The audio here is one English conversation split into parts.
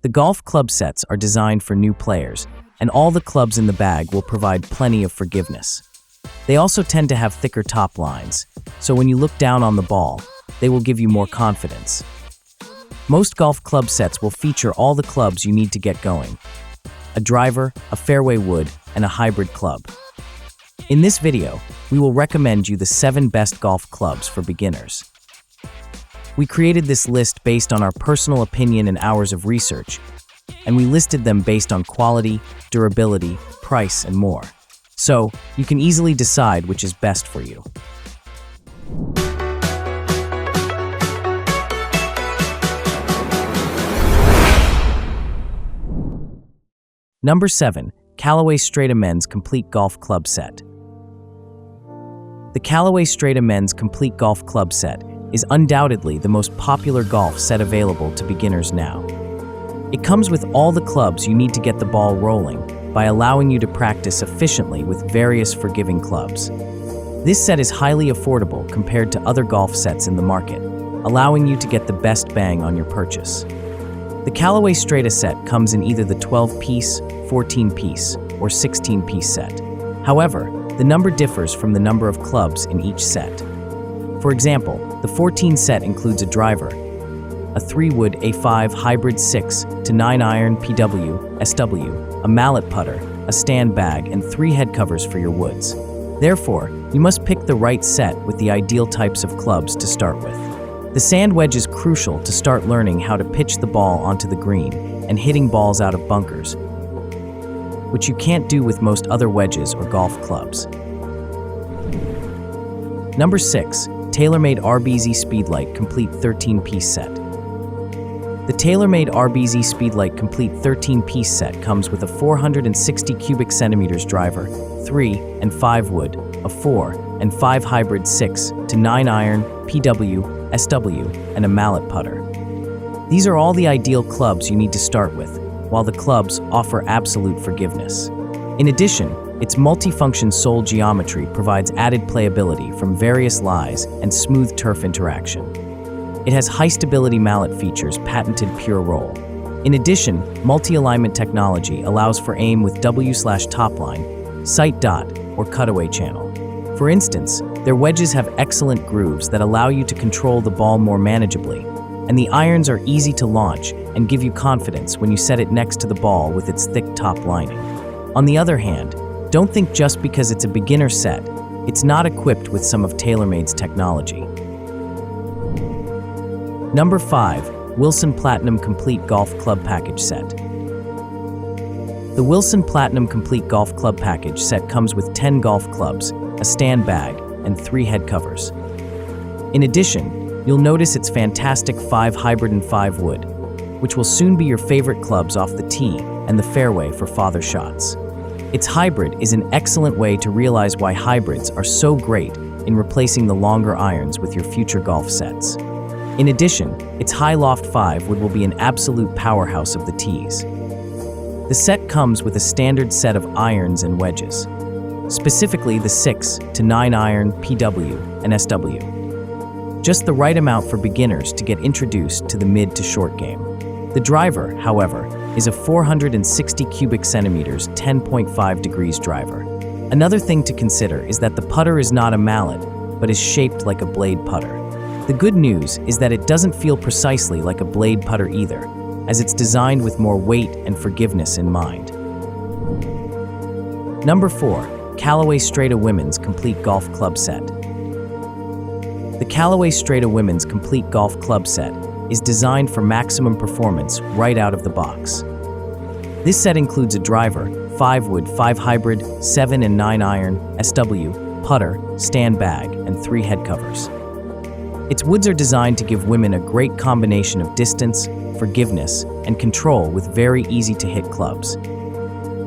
The golf club sets are designed for new players, and all the clubs in the bag will provide plenty of forgiveness. They also tend to have thicker top lines, so when you look down on the ball, they will give you more confidence. Most golf club sets will feature all the clubs you need to get going: a driver, a fairway wood, and a hybrid club. In this video, we will recommend you the 7 best golf clubs for beginners. We created this list based on our personal opinion and hours of research, and we listed them based on quality, durability, price, and more. So, you can easily decide which is best for you. Number 7. Callaway Strata Men's Complete Golf Club Set. The Callaway Strata Men's Complete Golf Club Set is undoubtedly the most popular golf set available to beginners now. It comes with all the clubs you need to get the ball rolling by allowing you to practice efficiently with various forgiving clubs. This set is highly affordable compared to other golf sets in the market, allowing you to get the best bang on your purchase. The Callaway Strata set comes in either the 12-piece, 14-piece, or 16-piece set. However, the number differs from the number of clubs in each set. For example, the 14 set includes a driver, a 3-wood A5 hybrid 6 to 9 iron PW, SW, a mallet putter, a stand bag, and 3 head covers for your woods. Therefore, you must pick the right set with the ideal types of clubs to start with. The sand wedge is crucial to start learning how to pitch the ball onto the green and hitting balls out of bunkers, which you can't do with most other wedges or golf clubs. Number 6. TaylorMade RBZ Speedlite Complete 13-Piece Set. The TaylorMade RBZ Speedlite Complete 13-Piece Set comes with a 460 cubic centimeters driver, 3 and 5 wood, a 4 and 5 hybrid 6 to 9 iron, PW, SW, and a mallet putter. These are all the ideal clubs you need to start with, while the clubs offer absolute forgiveness. In addition, its multifunction sole geometry provides added playability from various lies and smooth turf interaction. It has high-stability mallet features, patented pure roll. In addition, multi-alignment technology allows for aim with W/top line, sight dot, or cutaway channel. For instance, their wedges have excellent grooves that allow you to control the ball more manageably, and the irons are easy to launch and give you confidence when you set it next to the ball with its thick top lining. On the other hand, don't think just because it's a beginner set, it's not equipped with some of TaylorMade's technology. Number 5. Wilson Platinum Complete Golf Club Package Set. The Wilson Platinum Complete Golf Club Package Set comes with 10 golf clubs, a stand bag, and 3 head covers. In addition, you'll notice its fantastic 5 hybrid and 5 wood, which will soon be your favorite clubs off the tee and the fairway for father shots. Its hybrid is an excellent way to realize why hybrids are so great in replacing the longer irons with your future golf sets. In addition, its high loft 5 wood will be an absolute powerhouse of the tees. The set comes with a standard set of irons and wedges, specifically the 6 to 9 iron, PW, and SW. Just the right amount for beginners to get introduced to the mid to short game. The driver, however, is a 460 cubic centimeters, 10.5 degrees driver. Another thing to consider is that the putter is not a mallet, but is shaped like a blade putter. The good news is that it doesn't feel precisely like a blade putter either, as it's designed with more weight and forgiveness in mind. Number 4. Callaway Strata Women's Complete Golf Club Set. The Callaway Strata Women's Complete Golf Club Set is designed for maximum performance right out of the box. This set includes a driver, 5 wood, 5 hybrid, 7 and 9 iron, SW, putter, stand bag, and 3 head covers. Its woods are designed to give women a great combination of distance, forgiveness, and control with very easy-to-hit clubs.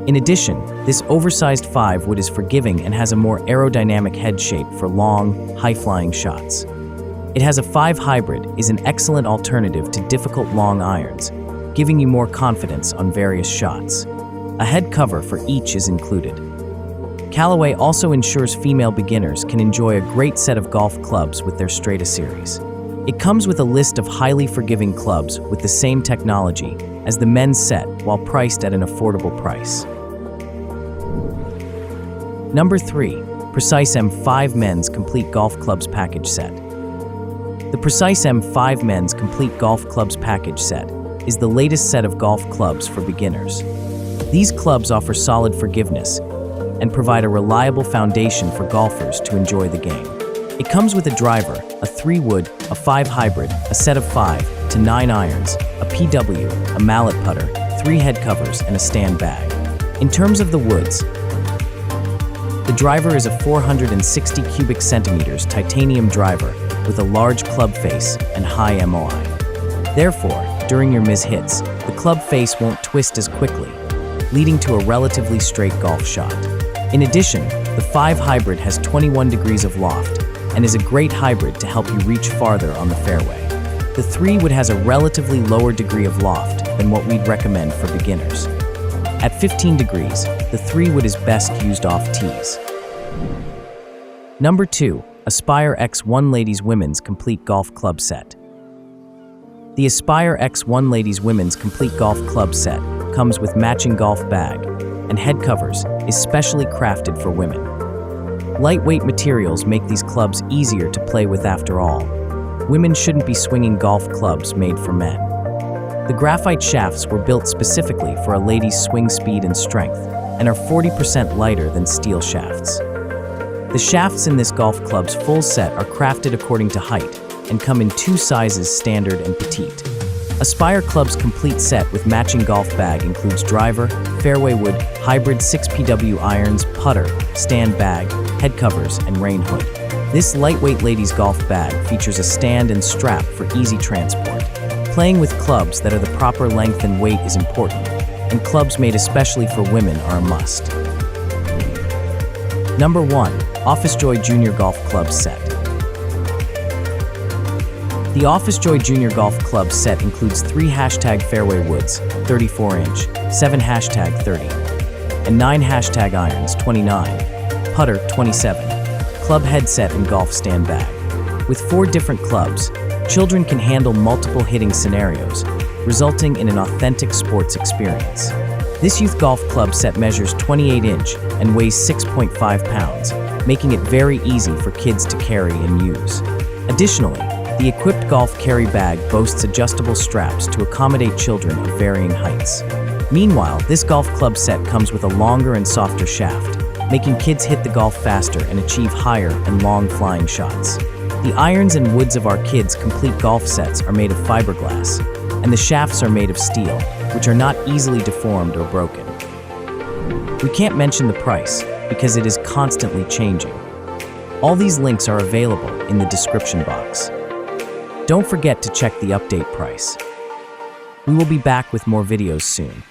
In addition, this oversized 5 wood is forgiving and has a more aerodynamic head shape for long, high-flying shots. It has a 5 hybrid is an excellent alternative to difficult long irons, giving you more confidence on various shots. A head cover for each is included. Callaway also ensures female beginners can enjoy a great set of golf clubs with their Strata series. It comes with a list of highly forgiving clubs with the same technology, as the men's set while priced at an affordable price. Number 3. Precise M5 Men's Complete Golf Clubs Package Set. The Precise M5 Men's Complete Golf Clubs Package Set is the latest set of golf clubs for beginners. These clubs offer solid forgiveness and provide a reliable foundation for golfers to enjoy the game. It comes with a driver, a 3-wood, a 5 hybrid, a set of 5 to 9 irons, a PW, a mallet putter, 3 head covers, and a stand bag. In terms of the woods, the driver is a 460 cubic centimeters titanium driver with a large club face and high MOI. Therefore, during your mis-hits, the club face won't twist as quickly, leading to a relatively straight golf shot. In addition, the 5 hybrid has 21 degrees of loft and is a great hybrid to help you reach farther on the fairway. The 3-wood has a relatively lower degree of loft than what we'd recommend for beginners. At 15 degrees, the 3-wood is best used off tees. Number 2. Aspire X1 Ladies Women's Complete Golf Club Set. The Aspire X1 Ladies Women's Complete Golf Club Set comes with matching golf bag and head covers, is specially crafted for women. Lightweight materials make these clubs easier to play with after all. Women shouldn't be swinging golf clubs made for men. The graphite shafts were built specifically for a lady's swing speed and strength and are 40% lighter than steel shafts. The shafts in this golf club's full set are crafted according to height and come in 2 sizes, standard and petite. Aspire Club's complete set with matching golf bag includes driver, fairway wood, hybrid 6PW irons, putter, stand bag, head covers, and rain hood. This lightweight ladies' golf bag features a stand and strap for easy transport. Playing with clubs that are the proper length and weight is important, and clubs made especially for women are a must. Number 1. OFFICEJOY Junior Golf Club Set. The OFFICEJOY Junior Golf Club Set includes 3 fairway woods, 34-inch, 7 30, and 9 irons, 29, putter, 27, club headset and golf stand bag. With 4 different clubs, children can handle multiple hitting scenarios, resulting in an authentic sports experience. This youth golf club set measures 28-inch and weighs 6.5 pounds, making it very easy for kids to carry and use. Additionally, the equipped golf carry bag boasts adjustable straps to accommodate children of varying heights. Meanwhile, this golf club set comes with a longer and softer shaft, making kids hit the golf faster and achieve higher and long flying shots. The irons and woods of our kids' complete golf sets are made of fiberglass, and the shafts are made of steel, which are not easily deformed or broken. We can't mention the price because it is constantly changing. All these links are available in the description box. Don't forget to check the update price. We will be back with more videos soon.